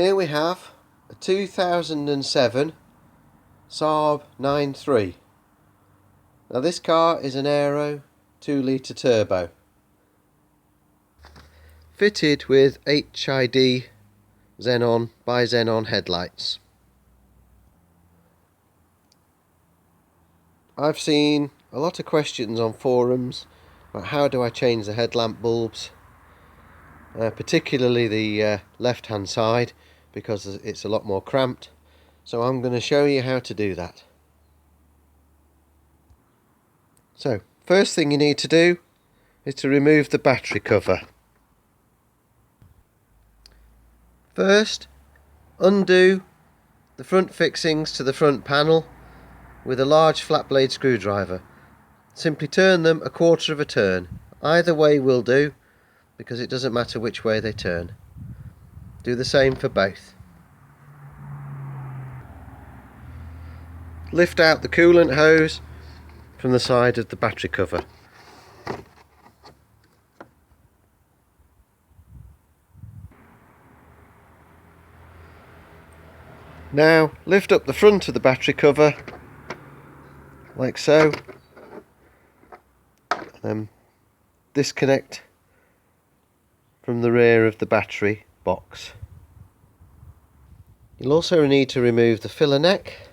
Here we have a 2007 Saab 9-3. Now this car is an Aero 2-litre turbo, fitted with HID Xenon by Xenon headlights. I've seen a lot of questions on forums about how do I change the headlamp bulbs, particularly the left hand side, because it's a lot more cramped. So I'm going to show you how to do that. So first thing you need to do is to remove the battery cover. First, undo the front fixings to the front panel with a large flat blade screwdriver. Simply turn them a quarter of a turn. Either way will do, because it doesn't matter which way they turn. Do the same for both. Lift out the coolant hose from the side of the battery cover. Now lift up the front of the battery cover like so, and disconnect from the rear of the battery box. You'll also need to remove the filler neck.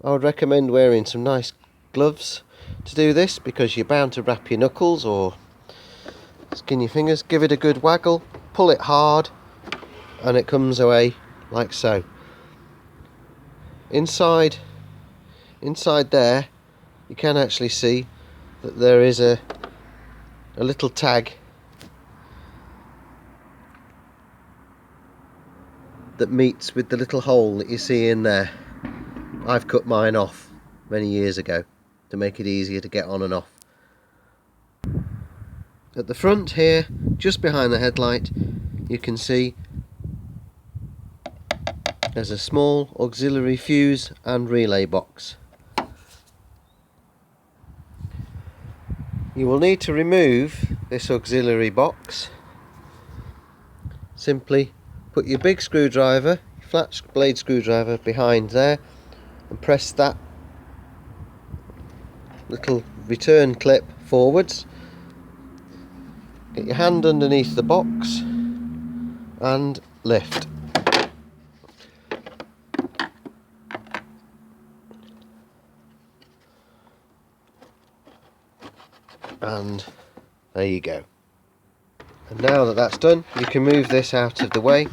I would recommend wearing some nice gloves to do this, because you're bound to wrap your knuckles or skin your fingers. Give it a good waggle, pull it hard, and it comes away like so. Inside there you can actually see that there is a little tag that meets with the little hole that you see in there. I've cut mine off many years ago to make it easier to get on and off. At the front here, just behind the headlight, you can see there's a small auxiliary fuse and relay box. You will need to remove this auxiliary box. Simply put your big screwdriver, flat blade screwdriver, behind there and press that little return clip forwards. Get your hand underneath the box and lift. And there you go. And now that that's done, you can move this out of the way,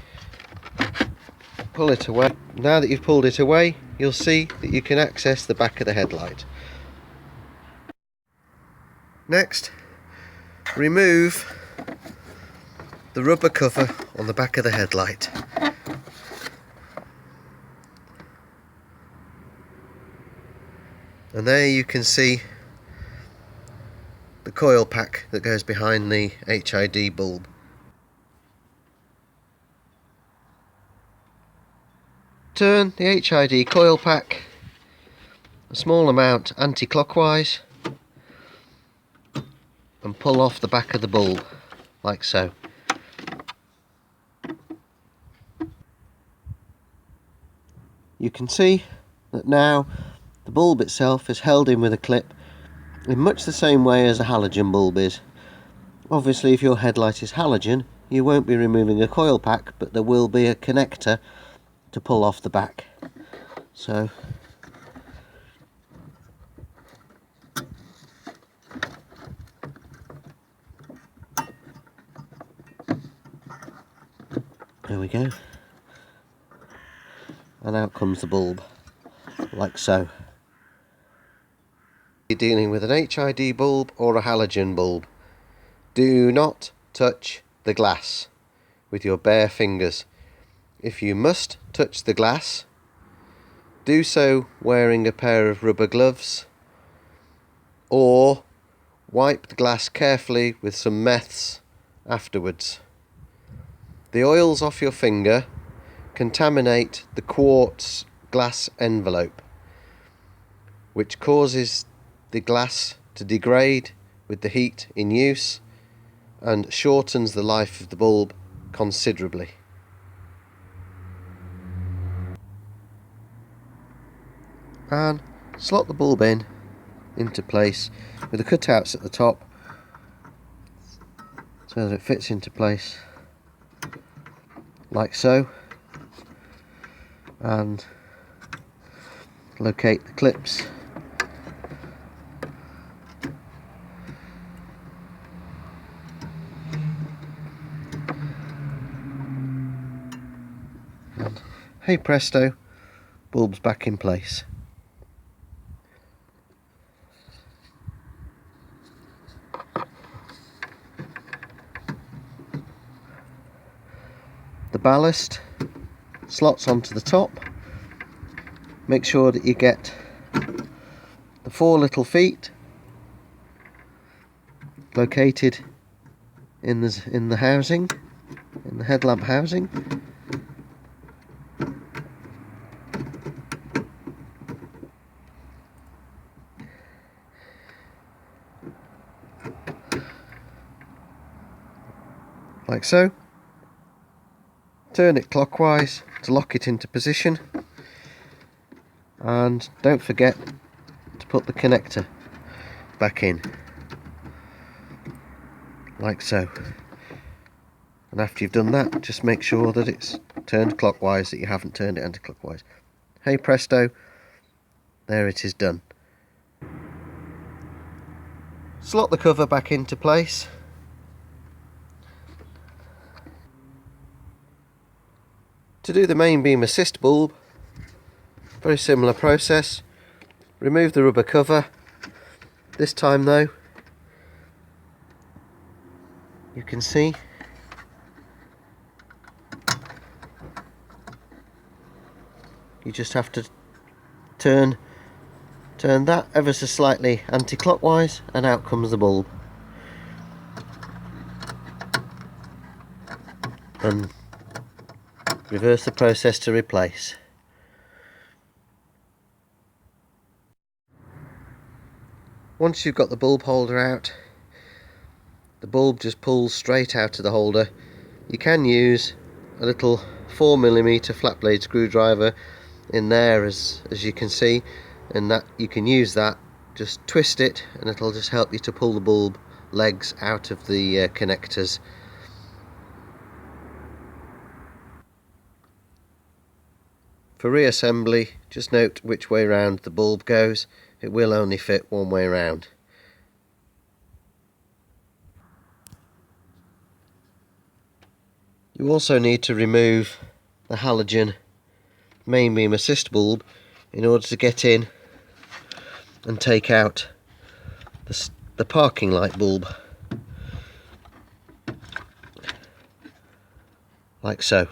pull it away. Now that you've pulled it away, you'll see that you can access the back of the headlight. Next, remove the rubber cover on the back of the headlight. And there you can see the coil pack that goes behind the HID bulb. Turn the HID coil pack a small amount anti-clockwise and pull off the back of the bulb like so. You can see that now the bulb itself is held in with a clip in much the same way as a halogen bulb is. Obviously, if your headlight is halogen, you won't be removing a coil pack, but there will be a connector to pull off the back. So there we go, and out comes the bulb like so. You're dealing with an HID bulb or a halogen bulb. Do not touch the glass with your bare fingers. If you must touch the glass, do so wearing a pair of rubber gloves, or wipe the glass carefully with some meths afterwards. The oils off your finger contaminate the quartz glass envelope, which causes the glass to degrade with the heat in use and shortens the life of the bulb considerably. and slot the bulb into place with the cutouts at the top so that it fits into place like so, and locate the clips and hey presto, bulb's back in place. The ballast slots onto the top. Make sure that you get the 4 little feet located in the housing, in the headlamp housing. Like so. Turn it clockwise to lock it into position, and don't forget to put the connector back in like so. And after you've done that, just make sure that it's turned clockwise, that you haven't turned it anti-clockwise. Hey presto, there it is done. Slot the cover back into place. To do the main beam assist bulb, very similar process. Remove the rubber cover. This time though, you can see you just have to turn that ever so slightly anti-clockwise, and out comes the bulb. And reverse the process to replace. Once you've got the bulb holder out, the bulb just pulls straight out of the holder. You can use a little 4mm flat blade screwdriver in there, as you can see, and that you can use that, just twist it and it'll just help you to pull the bulb legs out of the connectors. For reassembly, just note which way round the bulb goes. It will only fit one way round. You also need to remove the halogen main beam assist bulb in order to get in and take out the parking light bulb, like so.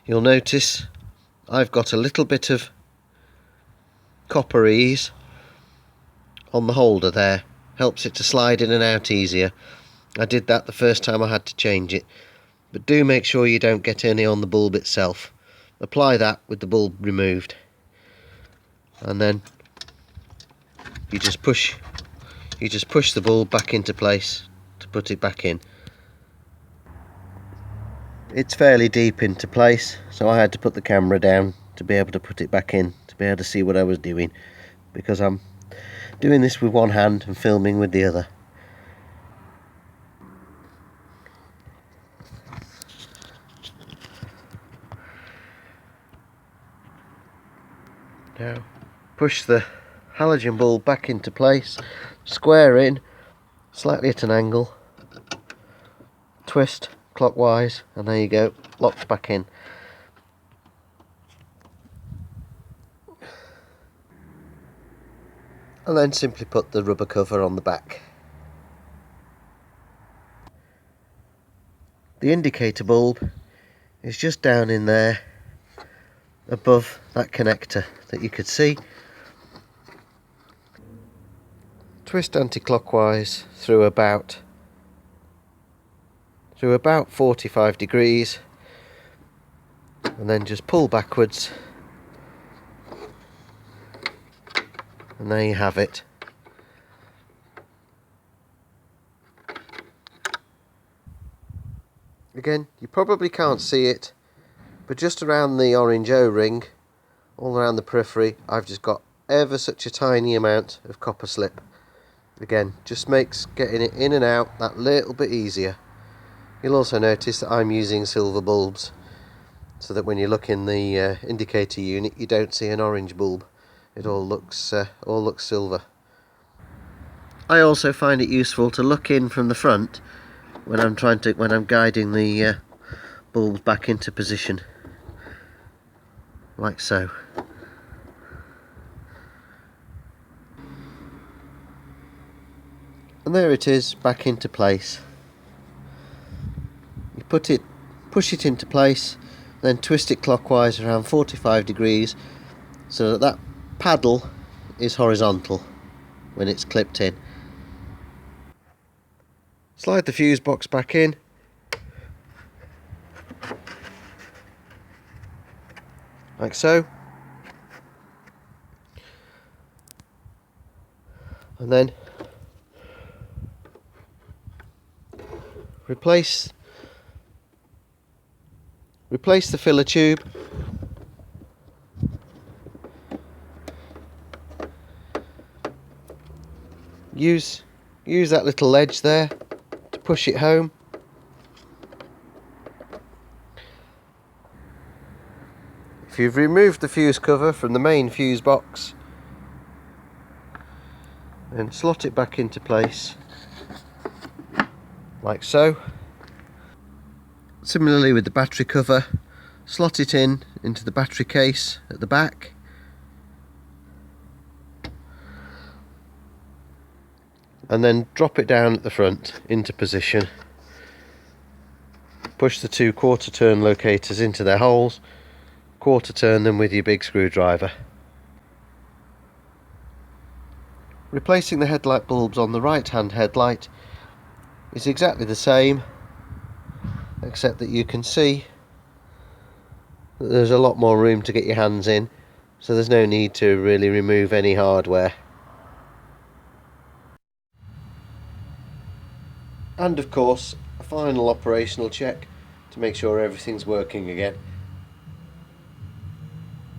You'll notice I've got a little bit of copper ease on the holder there, helps it to slide in and out easier. I did that the first time I had to change it, but do make sure you don't get any on the bulb itself. Apply that with the bulb removed, and then you just push the bulb back into place to put it back in. It's fairly deep into place, so I had to put the camera down to be able to put it back in, to be able to see what I was doing, because I'm doing this with one hand and filming with the other. Now push the halogen bulb back into place, square in, slightly at an angle, twist clockwise, and there you go, locked back in. And then simply put the rubber cover on the back. The indicator bulb is just down in there above that connector that you could see. Twist anti-clockwise through about 45 degrees, and then just pull backwards, and there you have it. Again, you probably can't see it, but just around the orange O-ring all around the periphery I've just got ever such a tiny amount of copper slip. Again, just makes getting it in and out that little bit easier. You'll also notice that I'm using silver bulbs, so that when you look in the indicator unit you don't see an orange bulb. It all looks silver. I also find it useful to look in from the front when I'm guiding the bulbs back into position, like so. And there it is, back into place. You push it into place, then twist it clockwise around 45 degrees so that that paddle is horizontal when it's clipped in. Slide the fuse box back in. Like so. And then replace the filler tube. Use that little ledge there to push it home. If you've removed the fuse cover from the main fuse box, then slot it back into place like so. Similarly with the battery cover, slot it into the battery case at the back. And then drop it down at the front into position. Push the 2 quarter turn locators into their holes, quarter turn them with your big screwdriver. Replacing the headlight bulbs on the right hand headlight is exactly the same, except that you can see that there's a lot more room to get your hands in, so there's no need to really remove any hardware. And of course, a final operational check to make sure everything's working again.